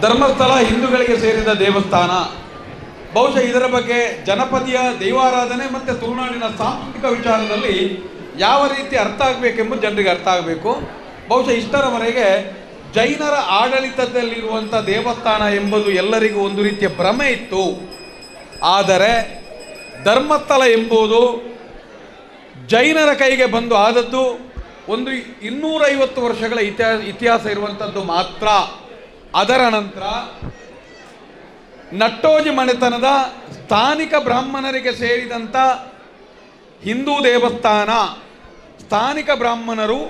ಧರ್ಮಸ್ಥಳ ಹಿಂದೂಗಳಿಗೆ ಸೇರಿದ ದೇವಸ್ಥಾನ. ಬಹುಶಃ ಇದರ ಬಗ್ಗೆ ಜನಪದೀಯ ದೈವಾರಾಧನೆ ಮತ್ತು ತುಳುನಾಡಿನ ಸಾಂಸ್ಕೃತಿಕ ವಿಚಾರದಲ್ಲಿ ಯಾವ ರೀತಿ ಅರ್ಥ ಆಗಬೇಕೆಂಬುದು ಜನರಿಗೆ ಅರ್ಥ ಆಗಬೇಕು. ಬಹುಶಃ ಇಷ್ಟರವರೆಗೆ ಜೈನರ ಆಡಳಿತದಲ್ಲಿರುವಂಥ ದೇವಸ್ಥಾನ ಎಂಬುದು ಎಲ್ಲರಿಗೂ ಒಂದು ರೀತಿಯ ಭ್ರಮೆ ಇತ್ತು. ಆದರೆ ಧರ್ಮಸ್ಥಳ ಎಂಬುದು ಜೈನರ ಕೈಗೆ ಬಂದು ಆದದ್ದು ಒಂದು 250 ವರ್ಷಗಳ ಇತಿಹಾಸ ಇರುವಂಥದ್ದು ಮಾತ್ರ. ಅದರ ನಂತರ ನಟ್ಟೋಜಿ ಮನೆತನದ ಸ್ಥಾನಿಕ ಬ್ರಾಹ್ಮಣರಿಗೆ ಸೇರಿದಂಥ ಹಿಂದೂ ದೇವಸ್ಥಾನ. ಸ್ಥಾನಿಕ ಬ್ರಾಹ್ಮಣರು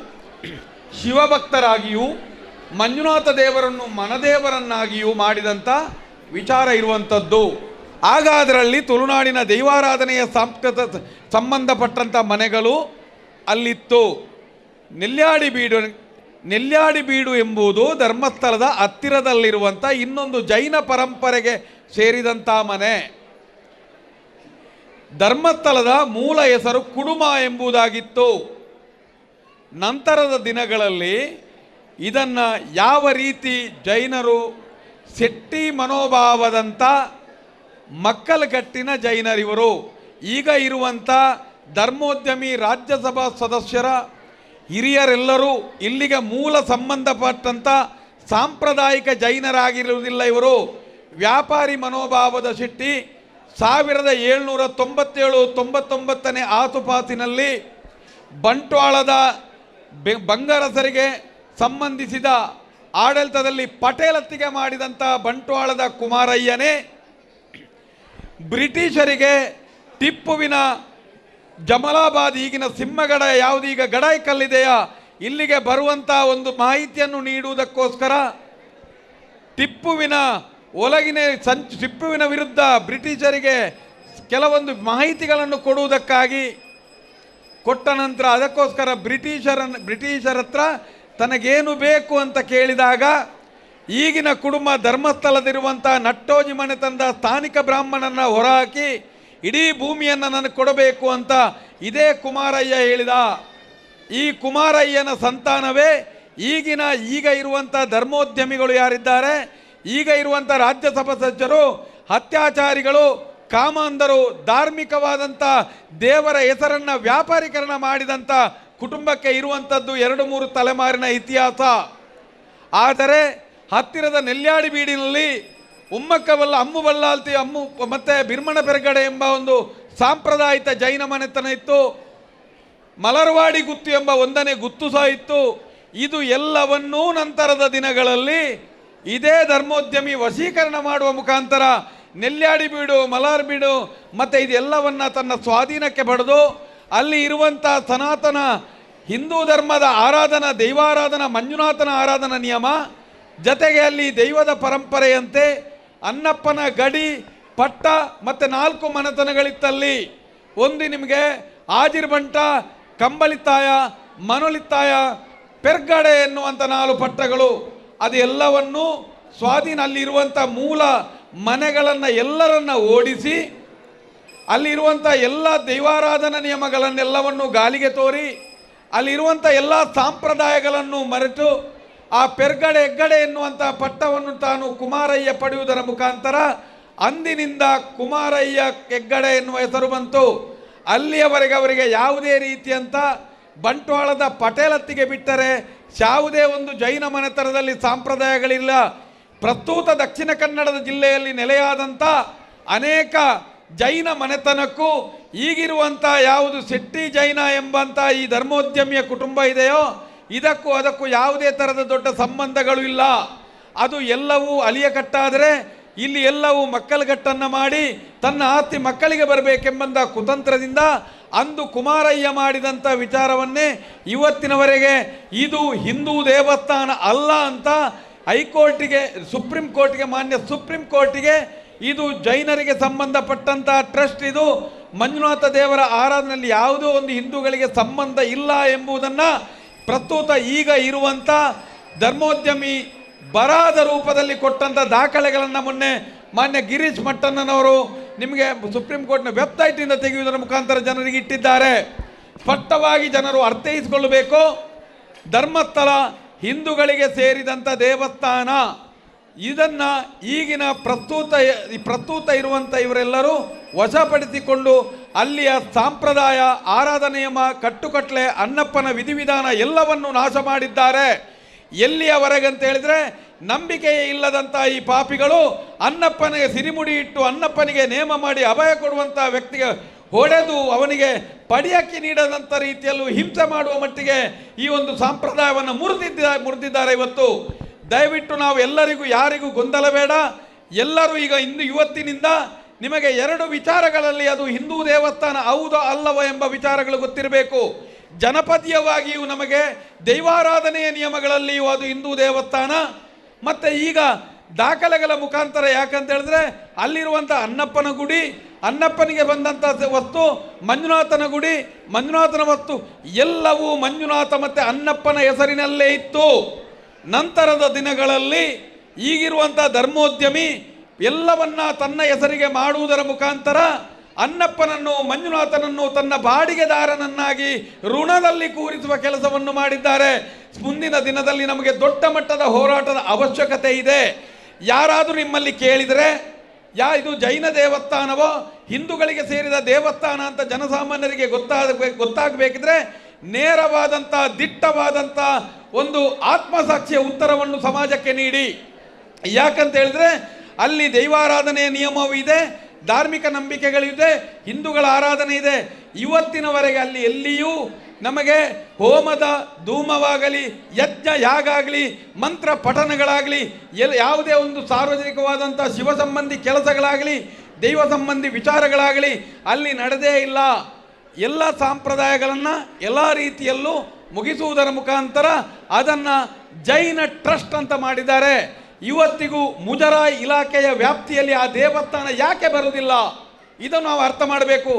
ಶಿವಭಕ್ತರಾಗಿಯೂ ಮಂಜುನಾಥ ದೇವರನ್ನು ಮನದೇವರನ್ನಾಗಿಯೂ ಮಾಡಿದಂಥ ವಿಚಾರ ಇರುವಂಥದ್ದು. ಆಗ ಅದರಲ್ಲಿ ತುಳುನಾಡಿನ ದೈವಾರಾಧನೆಯ ಸಾಂಸ್ಕೃತಿಕ ಸಂಬಂಧಪಟ್ಟಂಥ ಮನೆಗಳು ಅಲ್ಲಿತ್ತು. ನೆಲ್ಯಾಡಿಬೀಡು ಎಂಬುದು ಧರ್ಮಸ್ಥಳದ ಹತ್ತಿರದಲ್ಲಿರುವಂಥ ಇನ್ನೊಂದು ಜೈನ ಪರಂಪರೆಗೆ ಸೇರಿದಂಥ ಮನೆ. ಧರ್ಮಸ್ಥಳದ ಮೂಲ ಹೆಸರು ಕುಡುಮ ಎಂಬುದಾಗಿತ್ತು. ನಂತರದ ದಿನಗಳಲ್ಲಿ ಇದನ್ನು ಯಾವ ರೀತಿ ಜೈನರು ಶೆಟ್ಟಿ ಮನೋಭಾವದಂಥ ಮಕ್ಕಲಗಟ್ಟಿನ ಜೈನರಿವರು, ಈಗ ಇರುವಂಥ ಧರ್ಮೋದ್ಯಮಿ ರಾಜ್ಯಸಭಾ ಸದಸ್ಯರ ಹಿರಿಯರೆಲ್ಲರೂ ಇಲ್ಲಿಗೆ ಮೂಲ ಸಂಬಂಧಪಟ್ಟಂಥ ಸಾಂಪ್ರದಾಯಿಕ ಜೈನರಾಗಿರುವುದಿಲ್ಲ. ಇವರು ವ್ಯಾಪಾರಿ ಮನೋಭಾವದ ಶೆಟ್ಟಿ 1797-99ನೇ ಆಸುಪಾಸಿನಲ್ಲಿ ಬಂಟ್ವಾಳದ ಬಂಗಾರಸರಿಗೆ ಸಂಬಂಧಿಸಿದ ಆಡಳಿತದಲ್ಲಿ ಪಟೇಲತ್ತಿಗೆ ಮಾಡಿದಂಥ ಬಂಟ್ವಾಳದ ಕುಮಾರಯ್ಯನೇ ಬ್ರಿಟಿಷರಿಗೆ ಟಿಪ್ಪುವಿನ ಜಮಲಾಬಾದ್, ಈಗಿನ ಸಿಂಹಗಡ, ಯಾವುದೀಗ ಗಡಾಯಿಕಲ್ಲಿದೆಯಾ, ಇಲ್ಲಿಗೆ ಬರುವಂಥ ಒಂದು ಮಾಹಿತಿಯನ್ನು ನೀಡುವುದಕ್ಕೋಸ್ಕರ ಟಿಪ್ಪುವಿನ ವಿರುದ್ಧ ಬ್ರಿಟಿಷರಿಗೆ ಕೆಲವೊಂದು ಮಾಹಿತಿಗಳನ್ನು ಕೊಡುವುದಕ್ಕಾಗಿ ಕೊಟ್ಟ ನಂತರ ಅದಕ್ಕೋಸ್ಕರ ಬ್ರಿಟಿಷರ ಹತ್ರ ತನಗೇನು ಬೇಕು ಅಂತ ಕೇಳಿದಾಗ ಈಗಿನ ಕುಡುಂಬ ಧರ್ಮಸ್ಥಳದಿರುವಂಥ ನಟ್ಟೋಜಿ ಮನೆತನದ ಸ್ಥಾನಿಕ ಬ್ರಾಹ್ಮಣನ ಹೊರಹಾಕಿ ಇಡೀ ಭೂಮಿಯನ್ನು ನನಗೆ ಕೊಡಬೇಕು ಅಂತ ಇದೇ ಕುಮಾರಯ್ಯ ಹೇಳಿದ. ಈ ಕುಮಾರಯ್ಯನ ಸಂತಾನವೇ ಈಗ ಇರುವಂಥ ಧರ್ಮೋದ್ಯಮಿಗಳು ಯಾರಿದ್ದಾರೆ, ಈಗ ಇರುವಂಥ ರಾಜ್ಯಸಭಾ ಸದಸ್ಯರು, ಅತ್ಯಾಚಾರಿಗಳು, ಕಾಮಾಂಧರು, ಧಾರ್ಮಿಕವಾದಂಥ ದೇವರ ಹೆಸರನ್ನು ವ್ಯಾಪಾರೀಕರಣ ಮಾಡಿದಂಥ ಕುಟುಂಬಕ್ಕೆ ಇರುವಂಥದ್ದು 2-3 ತಲೆಮಾರಿನ ಇತಿಹಾಸ. ಆದರೆ ಹತ್ತಿರದ ನೆಲ್ಯಾಡಿಬೀಡಿನಲ್ಲಿ ಅಮ್ಮು ಬಲ್ಲಾಲ್ತಿ ಮತ್ತು ಬಿರ್ಮಣ ಪೆರ್ಗಡೆ ಎಂಬ ಒಂದು ಸಾಂಪ್ರದಾಯಿಕ ಜೈನ ಮನೆತನ ಇತ್ತು. ಮಲರ್ವಾಡಿ ಗುತ್ತು ಎಂಬ 1ನೇ ಗುತ್ತು ಸಹ ಇತ್ತು. ಇದು ಎಲ್ಲವನ್ನೂ ನಂತರದ ದಿನಗಳಲ್ಲಿ ಇದೇ ಧರ್ಮೋದ್ಯಮಿ ವಶೀಕರಣ ಮಾಡುವ ಮುಖಾಂತರ ನೆಲ್ಯಾಡಿಬೀಡು, ಮಲಾರ್ಬೀಡು ಮತ್ತು ಇದೆಲ್ಲವನ್ನ ತನ್ನ ಸ್ವಾಧೀನಕ್ಕೆ ಪಡೆದು ಅಲ್ಲಿ ಇರುವಂಥ ಸನಾತನ ಹಿಂದೂ ಧರ್ಮದ ಆರಾಧನಾ, ದೈವಾರಾಧನಾ, ಮಂಜುನಾಥನ ಆರಾಧನಾ ನಿಯಮ, ಜೊತೆಗೆ ಅಲ್ಲಿ ದೈವದ ಪರಂಪರೆಯಂತೆ ಅನ್ನಪ್ಪನ ಗಡಿ ಪಟ್ಟ ಮತ್ತು 4 ಮನೆತನಗಳಿತ್ತಲ್ಲಿ. ಒಂದು ನಿಮಗೆ ಆಜಿರ್ಬಂಟ, ಕಂಬಳಿತಾಯ, ಮನೋಳಿತಾಯ, ಪೆರ್ಗಡೆ ಎನ್ನುವಂಥ 4 ಪಟ್ಟಗಳು. ಅದೆಲ್ಲವನ್ನು ಸ್ವಾಧೀನ, ಅಲ್ಲಿರುವಂಥ ಮೂಲ ಮನೆಗಳನ್ನು ಎಲ್ಲರನ್ನ ಓಡಿಸಿ ಅಲ್ಲಿರುವಂಥ ಎಲ್ಲ ದೈವಾರಾಧನಾ ನಿಯಮಗಳನ್ನೆಲ್ಲವನ್ನು ಗಾಳಿಗೆ ತೋರಿ ಅಲ್ಲಿರುವಂಥ ಎಲ್ಲ ಸಾಂಪ್ರದಾಯಗಳನ್ನು ಮರೆತು ಆ ಪೆರ್ಗಡೆ ಹೆಗ್ಗಡೆ ಎನ್ನುವಂಥ ಪಟ್ಟವನ್ನು ತಾನು ಕುಮಾರಯ್ಯ ಪಡೆಯುವುದರ ಮುಖಾಂತರ ಅಂದಿನಿಂದ ಕುಮಾರಯ್ಯ ಹೆಗ್ಗಡೆ ಎನ್ನುವ ಹೆಸರು ಬಂತು. ಅಲ್ಲಿಯವರೆಗೆ ಅವರಿಗೆ ಯಾವುದೇ ರೀತಿಯಂಥ ಬಂಟ್ವಾಳದ ಪಟೇಲತ್ತಿಗೆ ಬಿಟ್ಟರೆ ಯಾವುದೇ ಒಂದು ಜೈನ ಮನೆತನದಲ್ಲಿ ಸಂಪ್ರದಾಯಗಳಿಲ್ಲ. ಪ್ರಸ್ತುತ ದಕ್ಷಿಣ ಕನ್ನಡದ ಜಿಲ್ಲೆಯಲ್ಲಿ ನೆಲೆಯಾದಂಥ ಅನೇಕ ಜೈನ ಮನೆತನಕ್ಕೂ ಈಗಿರುವಂಥ ಯಾವುದು ಶೆಟ್ಟಿ ಜೈನ ಎಂಬಂಥ ಈ ಧರ್ಮೋದ್ಯಮಿಯ ಕುಟುಂಬ ಇದೆಯೋ ಅದಕ್ಕೂ ಯಾವುದೇ ಥರದ ದೊಡ್ಡ ಸಂಬಂಧಗಳು ಇಲ್ಲ. ಅದು ಎಲ್ಲವೂ ಅಲಿಯಕಟ್ಟಾದರೆ ಇಲ್ಲಿ ಎಲ್ಲವೂ ಮಕ್ಕಳಗಟ್ಟನ್ನು ಮಾಡಿ ತನ್ನ ಆಸ್ತಿ ಮಕ್ಕಳಿಗೆ ಬರಬೇಕೆಂಬಂಥ ಕುತಂತ್ರದಿಂದ ಅಂದು ಕುಮಾರಯ್ಯ ಮಾಡಿದಂಥ ವಿಚಾರವನ್ನೇ ಇವತ್ತಿನವರೆಗೆ ಇದು ಹಿಂದೂ ದೇವಸ್ಥಾನ ಅಲ್ಲ ಅಂತ ಹೈಕೋರ್ಟಿಗೆ, ಮಾನ್ಯ ಸುಪ್ರೀಂ ಕೋರ್ಟಿಗೆ ಇದು ಜೈನರಿಗೆ ಸಂಬಂಧಪಟ್ಟಂಥ ಟ್ರಸ್ಟ್, ಇದು ಮಂಜುನಾಥ ದೇವರ ಆರಾಧನೆಯಲ್ಲಿ ಯಾವುದೋ ಒಂದು ಹಿಂದೂಗಳಿಗೆ ಸಂಬಂಧ ಇಲ್ಲ ಎಂಬುದನ್ನು ಪ್ರಸ್ತುತ ಈಗ ಇರುವಂಥ ಧರ್ಮೋದ್ಯಮಿ ಬರಾದ ರೂಪದಲ್ಲಿ ಕೊಟ್ಟಂಥ ದಾಖಲೆಗಳನ್ನು ಮೊನ್ನೆ ಮಾನ್ಯ ಗಿರೀಶ್ ಮಟ್ಟಣ್ಣನವರು ನಿಮಗೆ ಸುಪ್ರೀಂ ಕೋರ್ಟ್ನ ವೆಬ್ಸೈಟಿಂದ ತೆಗೆಯುವುದರ ಮುಖಾಂತರ ಜನರಿಗೆ ಇಟ್ಟಿದ್ದಾರೆ. ಸ್ಪಷ್ಟವಾಗಿ ಜನರು ಅರ್ಥೈಸಿಕೊಳ್ಳಬೇಕು. ಧರ್ಮಸ್ಥಳ ಹಿಂದೂಗಳಿಗೆ ಸೇರಿದಂಥ ದೇವಸ್ಥಾನ. ಇದನ್ನು ಈಗಿನ ಪ್ರಸ್ತುತ ಇರುವಂಥ ಇವರೆಲ್ಲರೂ ವಶಪಡಿಸಿಕೊಂಡು ಅಲ್ಲಿಯ ಸಂಪ್ರದಾಯ, ಆರಾಧನೆ ನಿಯಮ, ಕಟ್ಟುಕಟ್ಟಲೆ, ಅನ್ನಪ್ಪನ ವಿಧಿವಿಧಾನ ಎಲ್ಲವನ್ನು ನಾಶ ಮಾಡಿದ್ದಾರೆ. ಎಲ್ಲಿಯವರೆಗೆ ಅಂತ ಹೇಳಿದರೆ, ನಂಬಿಕೆಯೇ ಇಲ್ಲದಂಥ ಈ ಪಾಪಿಗಳು ಅನ್ನಪ್ಪನಿಗೆ ಸಿರಿಮುಡಿ ಇಟ್ಟು ಅನ್ನಪ್ಪನಿಗೆ ನೇಮ ಮಾಡಿ ಅಭಯ ಕೊಡುವಂಥ ವ್ಯಕ್ತಿಗೆ ಹೊಡೆದು ಅವನಿಗೆ ಪಡಿಯಕ್ಕೆ ನೀಡದಂಥ ರೀತಿಯಲ್ಲೂ ಹಿಂಸೆ ಮಾಡುವ ಮಟ್ಟಿಗೆ ಈ ಒಂದು ಸಂಪ್ರದಾಯವನ್ನು ಮುರಿದಿದ್ದಾರೆ ಇವತ್ತು. ದಯವಿಟ್ಟು ನಾವು ಎಲ್ಲರಿಗೂ, ಯಾರಿಗೂ ಗೊಂದಲ ಬೇಡ. ಎಲ್ಲರೂ ಈಗ ಇವತ್ತಿನಿಂದ ನಿಮಗೆ 2 ವಿಚಾರಗಳಲ್ಲಿ ಅದು ಹಿಂದೂ ದೇವಸ್ಥಾನ ಹೌದೋ ಅಲ್ಲವೋ ಎಂಬ ವಿಚಾರಗಳು ಗೊತ್ತಿರಬೇಕು. ಜನಪದೀಯವಾಗಿಯೂ ನಮಗೆ ದೈವಾರಾಧನೆಯ ನಿಯಮಗಳಲ್ಲಿಯೂ ಅದು ಹಿಂದೂ ದೇವಸ್ಥಾನ. ಮತ್ತು ಈಗ ದಾಖಲೆಗಳ ಮುಖಾಂತರ, ಯಾಕಂತ ಹೇಳಿದ್ರೆ ಅಲ್ಲಿರುವಂಥ ಅನ್ನಪ್ಪನ ಗುಡಿ, ಅನ್ನಪ್ಪನಿಗೆ ಬಂದಂಥ ವಸ್ತು, ಮಂಜುನಾಥನ ಗುಡಿ, ಮಂಜುನಾಥನ ವಸ್ತು ಎಲ್ಲವೂ ಮಂಜುನಾಥ ಮತ್ತು ಅನ್ನಪ್ಪನ ಹೆಸರಿನಲ್ಲೇ ಇತ್ತು. ನಂತರದ ದಿನಗಳಲ್ಲಿ ಈಗಿರುವಂಥ ಧರ್ಮೋದ್ಯಮಿ ಎಲ್ಲವನ್ನ ತನ್ನ ಹೆಸರಿಗೆ ಮಾಡುವುದರ ಮುಖಾಂತರ ಅನ್ನಪ್ಪನನ್ನು, ಮಂಜುನಾಥನನ್ನು ತನ್ನ ಬಾಡಿಗೆದಾರನನ್ನಾಗಿ ಋಣದಲ್ಲಿ ಕೂರಿಸುವ ಕೆಲಸವನ್ನು ಮಾಡಿದ್ದಾರೆ. ಮುಂದಿನ ದಿನದಲ್ಲಿ ನಮಗೆ ದೊಡ್ಡ ಮಟ್ಟದ ಹೋರಾಟದ ಅವಶ್ಯಕತೆ ಇದೆ. ಯಾರಾದರೂ ನಿಮ್ಮಲ್ಲಿ ಕೇಳಿದರೆ ಇದು ಜೈನ ದೇವಸ್ಥಾನವೋ ಹಿಂದೂಗಳಿಗೆ ಸೇರಿದ ದೇವಸ್ಥಾನ ಅಂತ ಜನಸಾಮಾನ್ಯರಿಗೆ ಗೊತ್ತಾಗಬೇಕಿದ್ರೆ ನೇರವಾದಂಥ, ದಿಟ್ಟವಾದಂಥ ಒಂದು ಆತ್ಮಸಾಕ್ಷಿಯ ಉತ್ತರವನ್ನು ಸಮಾಜಕ್ಕೆ ನೀಡಿ. ಯಾಕಂತ ಹೇಳಿದ್ರೆ ಅಲ್ಲಿ ದೈವಾರಾಧನೆಯ ನಿಯಮವೂ ಇದೆ, ಧಾರ್ಮಿಕ ನಂಬಿಕೆಗಳಿದೆ, ಹಿಂದೂಗಳ ಆರಾಧನೆ ಇದೆ. ಇವತ್ತಿನವರೆಗೆ ಅಲ್ಲಿ ಎಲ್ಲಿಯೂ ನಮಗೆ ಹೋಮದ ಧೂಮವಾಗಲಿ, ಯಜ್ಞ ಯಾಗಾಗಲಿ, ಮಂತ್ರ ಪಠನಗಳಾಗಲಿ, ಯಾವುದೇ ಒಂದು ಸಾರ್ವಜನಿಕವಾದಂಥ ಶಿವ ಸಂಬಂಧಿ ಕೆಲಸಗಳಾಗಲಿ, ದೈವ ಸಂಬಂಧಿ ವಿಚಾರಗಳಾಗಲಿ ಅಲ್ಲಿ ನಡೆದೇ ಇಲ್ಲ. ಎಲ್ಲ ಸಂಪ್ರದಾಯಗಳನ್ನು ಎಲ್ಲ ರೀತಿಯಲ್ಲೂ ಮುಗಿಸುವುದರ ಮುಖಾಂತರ ಅದನ್ನು ಜೈನ ಟ್ರಸ್ಟ್ ಅಂತ ಮಾಡಿದ್ದಾರೆ. ಇವತ್ತಿಗೂ ಮುಜರಾಯಿ ಇಲಾಖೆಯ ವ್ಯಾಪ್ತಿಯಲ್ಲಿ ಆ ದೇವಸ್ಥಾನ ಯಾಕೆ ಬರುವುದಿಲ್ಲ, ಇದನ್ನು ನಾವು ಅರ್ಥ ಮಾಡಬೇಕು.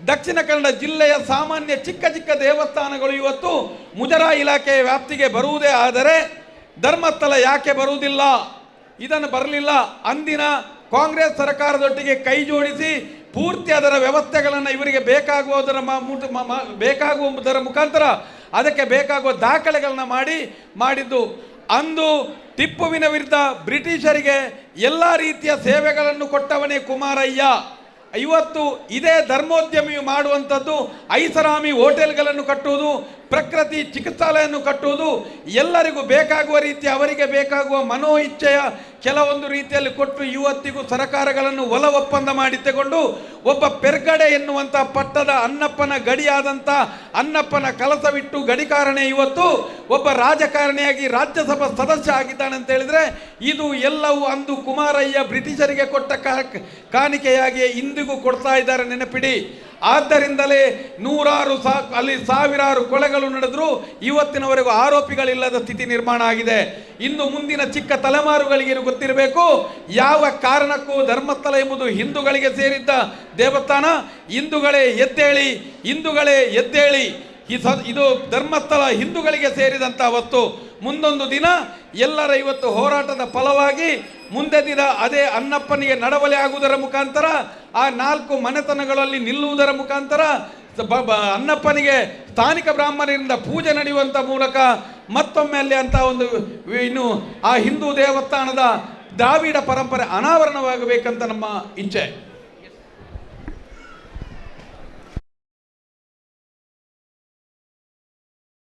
ದಕ್ಷಿಣ ಕನ್ನಡ ಜಿಲ್ಲೆಯ ಸಾಮಾನ್ಯ ಚಿಕ್ಕ ಚಿಕ್ಕ ದೇವಸ್ಥಾನಗಳು ಇವತ್ತು ಮುಜರಾಯಿ ಇಲಾಖೆಯ ವ್ಯಾಪ್ತಿಗೆ ಬರುವುದೇ ಆದರೆ ಧರ್ಮಸ್ಥಳ ಯಾಕೆ ಬರುವುದಿಲ್ಲ? ಇದನ್ನು ಬರಲಿಲ್ಲ. ಅಂದಿನ ಕಾಂಗ್ರೆಸ್ ಸರ್ಕಾರದೊಟ್ಟಿಗೆ ಕೈ ಜೋಡಿಸಿ ಪೂರ್ತಿ ಅದರ ವ್ಯವಸ್ಥೆಗಳನ್ನು ಇವರಿಗೆ ಬೇಕಾಗುವುದರ ಮುಖಾಂತರ ಅದಕ್ಕೆ ಬೇಕಾಗುವ ದಾಖಲೆಗಳನ್ನ ಮಾಡಿದ್ದು. ಅಂದು ಟಿಪ್ಪುವಿನ ವಿರುದ್ಧ ಬ್ರಿಟಿಷರಿಗೆ ಎಲ್ಲ ರೀತಿಯ ಸೇವೆಗಳನ್ನು ಕೊಟ್ಟವನೇ ಕುಮಾರಯ್ಯ. ಇವತ್ತು ಇದೇ ಧರ್ಮೋದ್ಯಮಿಯು ಮಾಡುವಂಥದ್ದು ಐಷಾರಾಮಿ ಹೋಟೆಲ್ಗಳನ್ನು ಕಟ್ಟುವುದು, ಪ್ರಕೃತಿ ಚಿಕಿತ್ಸಾಲಯನ್ನು ಕಟ್ಟುವುದು, ಎಲ್ಲರಿಗೂ ಬೇಕಾಗುವ ರೀತಿ ಅವರಿಗೆ ಬೇಕಾಗುವ ಮನೋ ಇಚ್ಛೆಯ ಕೆಲವೊಂದು ರೀತಿಯಲ್ಲಿ ಕೊಟ್ಟು ಇವತ್ತಿಗೂ ಸರ್ಕಾರಗಳನ್ನು ಒಲ ಒಪ್ಪಂದ ಮಾಡಿ ತಗೊಂಡು ಒಬ್ಬ ಪೆರ್ಗಡೆ ಎನ್ನುವಂಥ ಪಟ್ಟದ ಅನ್ನಪ್ಪನ ಗಡಿಯಾದಂಥ ಅನ್ನಪ್ಪನ ಕಲಸವಿಟ್ಟು ಗಡಿಕಾರಣೆ ಇವತ್ತು ಒಬ್ಬ ರಾಜಕಾರಣಿಯಾಗಿ ರಾಜ್ಯಸಭಾ ಸದಸ್ಯ ಆಗಿದ್ದಾನೆ ಅಂತ ಹೇಳಿದರೆ ಇದು ಎಲ್ಲವೂ ಅಂದು ಕುಮಾರಯ್ಯ ಬ್ರಿಟಿಷರಿಗೆ ಕೊಟ್ಟ ಕಾಣಿಕೆಯಾಗಿ ಇಂದಿಗೂ ಕೊಡ್ತಾ ಇದ್ದಾರೆ, ನೆನಪಿಡಿ. ಆದ್ದರಿಂದಲೇ ಅಲ್ಲಿ ಸಾವಿರಾರು ಕೊಲೆಗಳು ನಡೆದರೂ ಇವತ್ತಿನವರೆಗೂ ಆರೋಪಿಗಳಿಲ್ಲದ ಸ್ಥಿತಿ ನಿರ್ಮಾಣ ಆಗಿದೆ. ಇನ್ನು ಮುಂದಿನ ಚಿಕ್ಕ ತಲೆಮಾರುಗಳಿಗೆ ಗೊತ್ತಿರಬೇಕು, ಯಾವ ಕಾರಣಕ್ಕೂ ಧರ್ಮಸ್ಥಳ ಎಂಬುದು ಹಿಂದೂಗಳಿಗೆ ಸೇರಿದ್ದ ದೇವಸ್ಥಾನ. ಹಿಂದೂಗಳೇ ಎದ್ದೇಳಿ, ಹಿಂದೂಗಳೇ ಎದ್ದೇಳಿ, ಇದು ಧರ್ಮಸ್ಥಳ ಹಿಂದೂಗಳಿಗೆ ಸೇರಿದಂಥ ವಸ್ತು. ಮುಂದೊಂದು ದಿನ ಎಲ್ಲರ ಇವತ್ತು ಹೋರಾಟದ ಫಲವಾಗಿ ಮುಂದೆ ದಿನ ಅದೇ ಅನ್ನಪ್ಪನಿಗೆ ನಡವಳಿ ಆಗುವುದರ ಮುಖಾಂತರ ಆ 4 ಮನೆತನಗಳಲ್ಲಿ ನಿಲ್ಲುವುದರ ಮುಖಾಂತರ ಅನ್ನಪ್ಪನಿಗೆ ಸ್ಥಾನಿಕ ಬ್ರಾಹ್ಮಣರಿಂದ ಪೂಜೆ ನಡೆಯುವಂಥ ಮೂಲಕ ಮತ್ತೊಮ್ಮೆ ಅಲ್ಲಿ ಅಂತ ಒಂದು ಇನ್ನು ಆ ಹಿಂದೂ ದೇವಸ್ಥಾನದ ದ್ರಾವಿಡ ಪರಂಪರೆ ಅನಾವರಣವಾಗಬೇಕಂತ ನಮ್ಮ ಇಚ್ಛೆ.